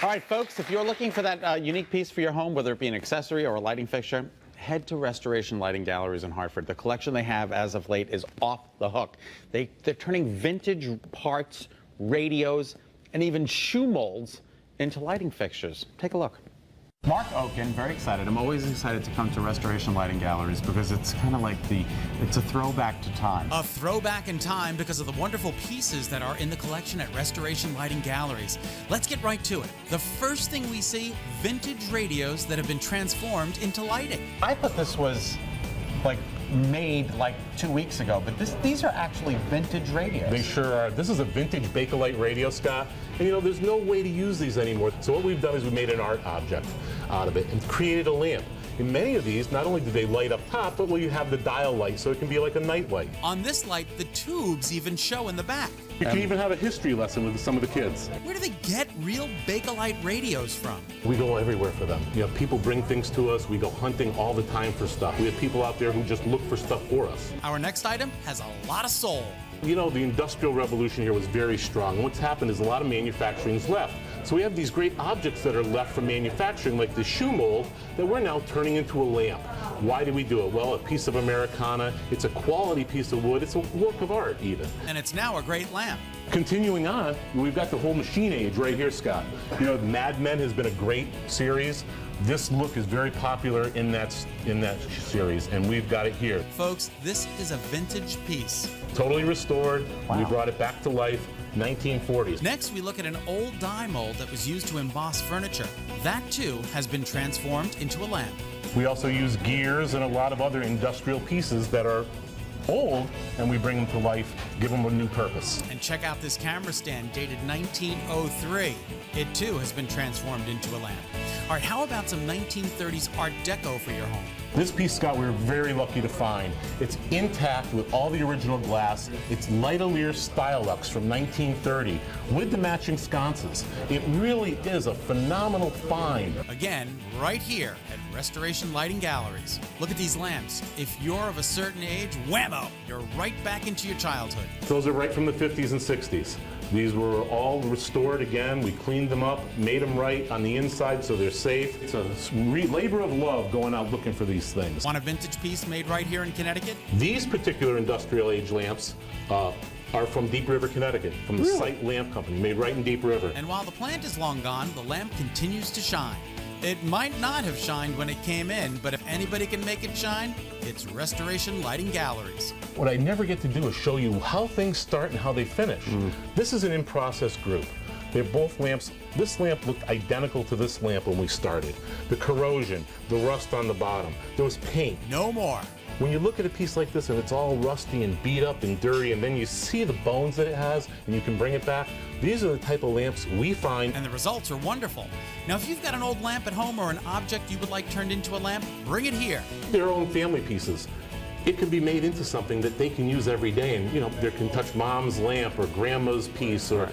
All right, folks, if you're looking for that unique piece for your home, whether it be an accessory or a lighting fixture, head to Restoration Lighting Galleries in Hartford. The collection they have as of late is off the hook. They're turning vintage parts, radios, and even shoe molds into lighting fixtures. Take a look. Mark Oken, very excited. I'm always excited to come to Restoration Lighting Galleries because it's kind of like it's a throwback to time. A throwback in time because of the wonderful pieces that are in the collection at Restoration Lighting Galleries. Let's get right to it. The first thing we see, vintage radios that have been transformed into lighting. I thought this was like made like 2 weeks ago, but these are actually vintage radios. They sure are. This is a vintage Bakelite radio, Scott. And you know, there's no way to use these anymore. So what we've done is we made an art object out of it and created a lamp. In many of these, not only do they light up top, but you have the dial light, so it can be like a night light. On this light, the tubes even show in the back. You can even have a history lesson with some of the kids. Where do they get real Bakelite radios from? We go everywhere for them. You know, people bring things to us. We go hunting all the time for stuff. We have people out there who just look for stuff for us. Our next item has a lot of soul. You know, the Industrial Revolution here was very strong. And what's happened is a lot of manufacturing's left. So we have these great objects that are left from manufacturing, like the shoe mold, that we're now turning into a lamp. Why do we do it? Well, a piece of Americana, it's a quality piece of wood, it's a work of art even. And it's now a great lamp. Continuing on, we've got the whole machine age right here, Scott. You know, Mad Men has been a great series. This look is very popular in that series, and we've got it here. Folks, this is a vintage piece. Totally restored. Wow. We brought it back to life. 1940s. Next, we look at an old die mold that was used to emboss furniture. That, too, has been transformed into a lamp. We also use gears and a lot of other industrial pieces that are old, and we bring them to life, give them a new purpose. And check out this camera stand dated 1903. It, too, has been transformed into a lamp. All right, how about some 1930s Art Deco for your home? This piece, Scott, we were very lucky to find. It's intact with all the original glass. It's Lightalier Stylux from 1930 with the matching sconces. It really is a phenomenal find. Again, right here at Restoration Lighting Galleries. Look at these lamps. If you're of a certain age, whammo, you're right back into your childhood. Those are right from the 50s and 60s. These were all restored again. We cleaned them up, made them right on the inside so they're safe. It's a labor of love going out looking for these things. Want a vintage piece made right here in Connecticut? These particular industrial age lamps are from Deep River, Connecticut, from the Sight Lamp Company, made right in Deep River. And while the plant is long gone, the lamp continues to shine. It might not have shined when it came in, but if anybody can make it shine, it's Restoration Lighting Galleries. What I never get to do is show you how things start and how they finish. This is an in-process group. They're both lamps. This lamp looked identical to this lamp when we started. The corrosion, the rust on the bottom, there was paint. No more. When you look at a piece like this and it's all rusty and beat up and dirty, and then you see the bones that it has and you can bring it back, these are the type of lamps we find. And the results are wonderful. Now, if you've got an old lamp at home or an object you would like turned into a lamp, bring it here. Their own family pieces. It can be made into something that they can use every day, and you know, they can touch mom's lamp or grandma's piece or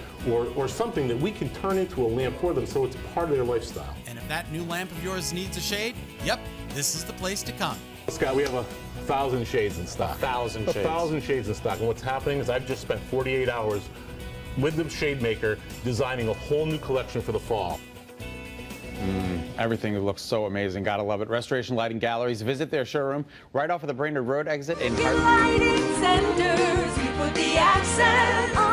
something that we can turn into a lamp for them so it's part of their lifestyle. And if that new lamp of yours needs a shade, yep, this is the place to come. Scott, we have 1,000 shades in stock. 1,000 shades. 1,000 shades in stock. And what's happening is I've just spent 48 hours with the shade maker designing a whole new collection for the fall. Everything looks so amazing. Gotta love it. Restoration Lighting Galleries. Visit their showroom right off of the Brainerd Road exit in Hartford. Lighting Centers, we put the accent on